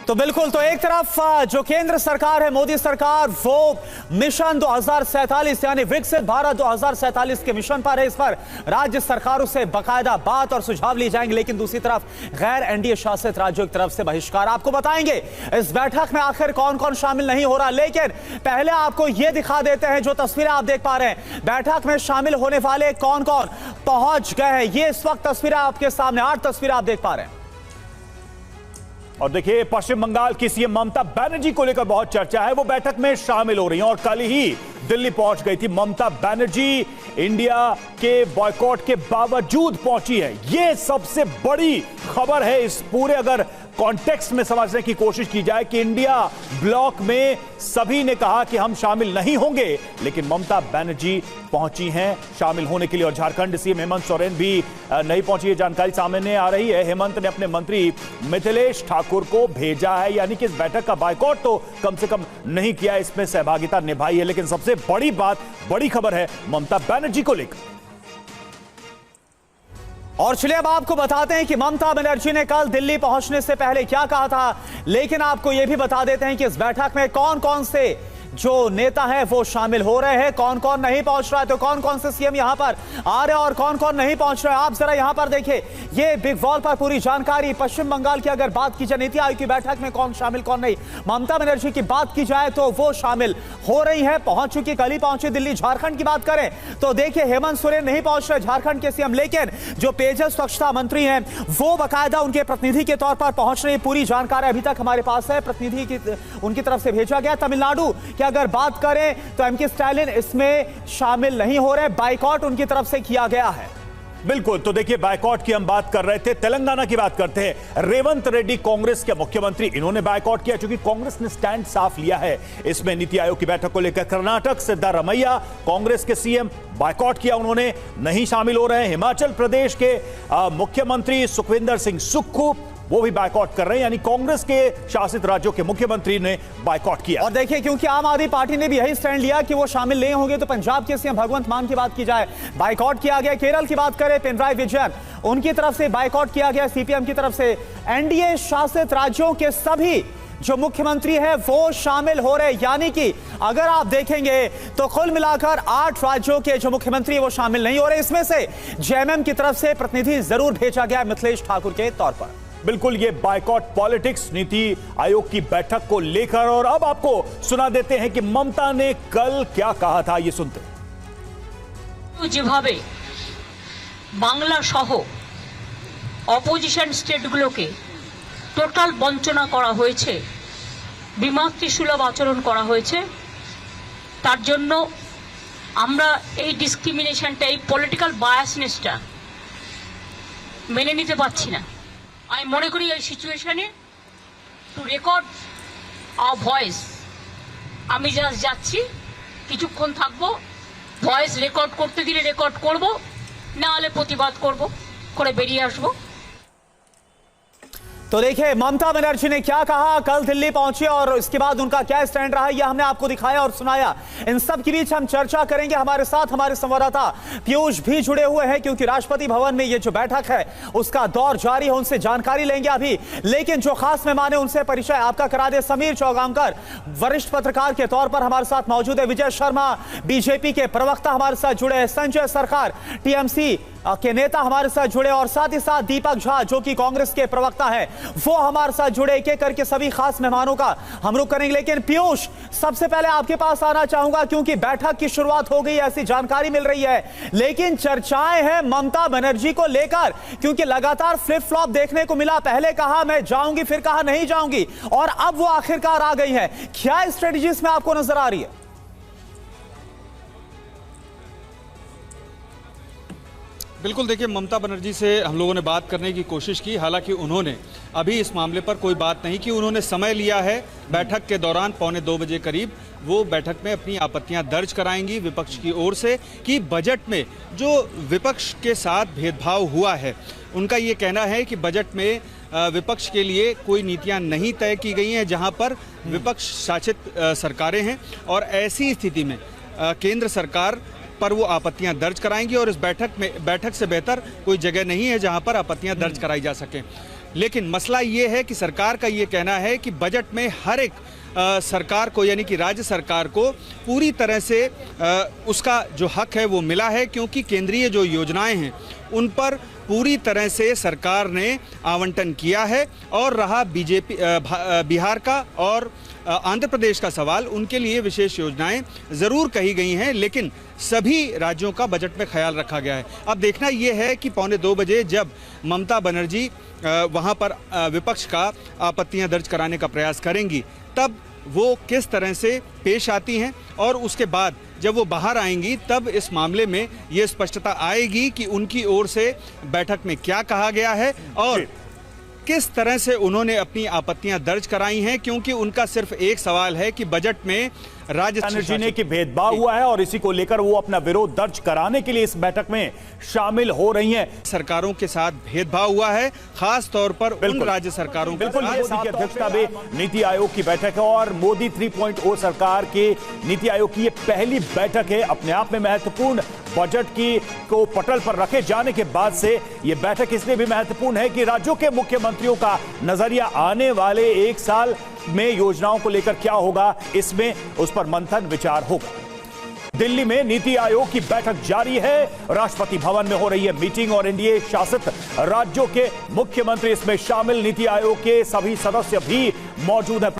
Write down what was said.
तो बिल्कुल, तो एक तरफ जो केंद्र सरकार है, मोदी सरकार, वो मिशन 2047 यानी विकसित भारत 2047 के मिशन पर है। इस पर राज्य सरकारों से बाकायदा बात और सुझाव लिए जाएंगे, लेकिन दूसरी तरफ गैर एनडीए शासित राज्यों की तरफ से बहिष्कार। आपको बताएंगे इस बैठक में आखिर कौन कौन शामिल नहीं हो रहा, लेकिन पहले आपको यह दिखा देते हैं जो तस्वीरें आप देख पा रहे हैं। बैठक में शामिल होने वाले कौन कौन पहुंच गए हैं, ये इस वक्त तस्वीरें आपके सामने, 8 तस्वीरें आप देख पा रहे हैं। और देखिए, पश्चिम बंगाल की सीएम ममता बनर्जी को लेकर बहुत चर्चा है, वो बैठक में शामिल हो रही हैं और कल ही दिल्ली पहुंच गई थी ममता बनर्जी। इंडिया के बॉयकॉट के बावजूद पहुंची है, ये सबसे बड़ी खबर है। इस पूरे अगर कॉन्टेक्स्ट में समझने की कोशिश की जाए कि इंडिया ब्लॉक में सभी ने कहा कि हम शामिल नहीं होंगे, लेकिन ममता बनर्जी पहुंची हैं शामिल होने के लिए। और झारखंड सीएम हेमंत सोरेन भी नहीं पहुंची, ये जानकारी सामने आ रही है। हेमंत ने अपने मंत्री मिथिलेश ठाकुर को भेजा है, यानी कि इस बैठक का बायकॉट तो कम से कम नहीं किया, इसमें सहभागिता निभाई है। लेकिन सबसे बड़ी बात, बड़ी खबर है ममता बनर्जी को लेकर। और चलिए अब आपको बताते हैं कि ममता बनर्जी ने कल दिल्ली पहुंचने से पहले क्या कहा था, लेकिन आपको यह भी बता देते हैं कि इस बैठक में कौन कौन से जो नेता है वो शामिल हो रहे हैं, कौन कौन नहीं पहुंच रहा है, तो कौन कौन से सीएम यहां पर आ रहे हैं और कौन कौन नहीं पहुंच रहे हैं। आप जरा यहां पर देखिए, ये बिग वॉल पर पूरी जानकारी। पश्चिम बंगाल की अगर बात की जाए, नीति आयोग की बैठक में कौन शामिल कौन नहीं, ममता बनर्जी की बात की जाए तो वो शामिल हो रही है, पहुंच चुकी, कल ही पहुंची दिल्ली। झारखंड की बात करें तो देखिए, हेमंत सोरेन नहीं पहुंच रहे झारखंड के सीएम, लेकिन जो पेयजल स्वच्छता मंत्री हैं वो बाकायदा उनके प्रतिनिधि के तौर पर पहुंच रहे। पूरी जानकारी अभी तक हमारे पास है, प्रतिनिधि की उनकी तरफ से भेजा गया। तमिलनाडु की अगर बात करें तो एमके स्टालिन इसमें शामिल नहीं हो रहे, बाइकॉट उनकी तरफ से किया गया है। बिल्कुल, तो देखिए, बायकॉट की हम बात कर रहे थे, तेलंगाना की बात करते हैं। रेवंत रेड्डी कांग्रेस के मुख्यमंत्री, इन्होंने बायकॉट किया क्योंकि कांग्रेस ने स्टैंड साफ लिया है इसमें नीति आयोग की बैठक को लेकर। कर्नाटक सिद्धारमैया कांग्रेस के सीएम, बायकॉट किया उन्होंने, नहीं शामिल हो रहे हैं। हिमाचल प्रदेश के मुख्यमंत्री सुखविंदर सिंह सुक्खू, वो भी बायकॉट कर रहे हैं, यानी कांग्रेस के शासित राज्यों के मुख्यमंत्री ने बायकॉट किया। और देखिए, क्योंकि आम आदमी पार्टी ने भी यही स्टैंड लिया कि वो शामिल नहीं होंगे, तो पंजाब के सीएम भगवंत मान की बात की जाए, बायकॉट किया गया। केरल की बात करें, पिनराई विजयन, उनकी तरफ से बायकॉट किया गया, सीपीएम की तरफ से। एनडीए शासित राज्यों के सभी जो मुख्यमंत्री है वो शामिल हो रहे, यानी कि अगर आप देखेंगे तो कुल मिलाकर 8 राज्यों के जो मुख्यमंत्री वो शामिल नहीं हो रहे। इसमें से जेएमएम की तरफ से प्रतिनिधि जरूर भेजा गया मिथिलेश ठाकुर के तौर पर। बिल्कुल, ये बायकॉट पॉलिटिक्स नीति आयोग की बैठक को लेकर। और अब आपको सुना देते हैं कि ममता ने कल क्या कहा था, ये सुनते हैं। যেভাবে বাংলা সহ অপোজিশন স্টেটগুলোকে টোটাল বঞ্চনা করা হয়েছে, বিমাতৃসুলভ আচরণ করা হয়েছে, তার জন্য আমরা এই ডিসক্রিমিনেশনটা, এই পলিটিক্যাল বায়াসনেসটা মেনে নিতে পারছি না। আমি মনে করি এই সিচুয়েশনে টু রেকর্ড আওয়ার ভয়েস, আমি জাস্ট যাচ্ছি, কিছুক্ষণ থাকবো, ভয়েস রেকর্ড করতে দিলে রেকর্ড করব, না হলে প্রতিবাদ করব, করে বেরিয়ে আসবো। तो देखिए, ममता बनर्जी ने क्या कहा, कल दिल्ली पहुंची और इसके बाद उनका क्या स्टैंड रहा, यह हमने आपको दिखाया और सुनाया। इन सब के बीच हम चर्चा करेंगे, हमारे साथ हमारे संवाददाता पीयूष भी जुड़े हुए हैं, क्योंकि राष्ट्रपति भवन में ये जो बैठक है उसका दौर जारी है, उनसे जानकारी लेंगे अभी। लेकिन जो खास मेहमान है उनसे परिचय आपका करा दे। समीर चौगांकर वरिष्ठ पत्रकार के तौर पर हमारे साथ मौजूद है, विजय शर्मा बीजेपी के प्रवक्ता हमारे साथ जुड़े हैं, संजय सरकार टीएमसी के नेता हमारे साथ जुड़े, और साथ ही साथ दीपक झा जो कि कांग्रेस के प्रवक्ता है वो हमारे साथ जुड़े। एक एक करके सभी खास मेहमानों का हम रुख करेंगे। लेकिन पीयूष, सबसे पहले आपके पास आना चाहूंगा, क्योंकि बैठक की शुरुआत हो गई, ऐसी जानकारी मिल रही है, लेकिन चर्चाएं हैं ममता बनर्जी को लेकर, क्योंकि लगातार फ्लिप फ्लॉप देखने को मिला। पहले कहा मैं जाऊंगी, फिर कहा नहीं जाऊंगी, और अब वो आखिरकार आ गई है। क्या स्ट्रेटजी इसमें आपको नजर आ रही है? बिल्कुल, देखिए, ममता बनर्जी से हम लोगों ने बात करने की कोशिश की, हालांकि उन्होंने अभी इस मामले पर कोई बात नहीं की। उन्होंने समय लिया है, बैठक के दौरान 1:45 बजे करीब वो बैठक में अपनी आपत्तियां दर्ज कराएंगी विपक्ष की ओर से कि बजट में जो विपक्ष के साथ भेदभाव हुआ है, उनका ये कहना है कि बजट में विपक्ष के लिए कोई नीतियां नहीं तय की गई हैं, जहां पर विपक्ष शासित सरकारें हैं, और ऐसी स्थिति में केंद्र सरकार पर वो आपत्तियां दर्ज कराएंगी। और इस बैठक से बेहतर कोई जगह नहीं है जहां पर आपत्तियां दर्ज कराई जा सकें। लेकिन मसला ये है कि सरकार का ये कहना है कि बजट में हर एक सरकार को यानी कि राज्य सरकार को पूरी तरह से उसका जो हक है वो मिला है, क्योंकि केंद्रीय जो योजनाएं हैं उन पर पूरी तरह से सरकार ने आवंटन किया है। और रहा बीजेपी बिहार का और आंध्र प्रदेश का सवाल, उनके लिए विशेष योजनाएं ज़रूर कही गई हैं, लेकिन सभी राज्यों का बजट में ख्याल रखा गया है। अब देखना यह है कि 2:45 बजे जब ममता बनर्जी वहां पर विपक्ष का आपत्तियां दर्ज कराने का प्रयास करेंगी, तब वो किस तरह से पेश आती हैं, और उसके बाद जब वो बाहर आएंगी तब इस मामले में ये स्पष्टता आएगी कि उनकी ओर से बैठक में क्या कहा गया है और किस तरह से उन्होंने अपनी आपत्तियां दर्ज कराई हैं, क्योंकि उनका सिर्फ एक सवाल है कि बजट में राज्य बनर्जी ने कि भेदभाव हुआ है और इसी को लेकर वो अपना विरोध दर्ज कराने के लिए इस बैठक में शामिल हो रही हैं। सरकारों के साथ भेदभाव हुआ है, खास तौर पर उन राज्य सरकारों के बिल्कुल। मोदी की अध्यक्षता में नीति आयोग की बैठक है और मोदी 3.0 सरकार के नीति आयोग की ये पहली बैठक है। अपने आप में महत्वपूर्ण बजट की को पटल पर रखे जाने के बाद से ये बैठक इसलिए भी महत्वपूर्ण है कि राज्यों के मुख्यमंत्रियों का नजरिया आने वाले 1 साल में योजनाओं को लेकर क्या होगा, इसमें उस पर मंथन विचार होगा। दिल्ली में नीति आयोग की बैठक जारी है, राष्ट्रपति भवन में हो रही है मीटिंग और एनडीए शासित राज्यों के मुख्यमंत्री इसमें शामिल, नीति आयोग के सभी सदस्य भी मौजूद हैं।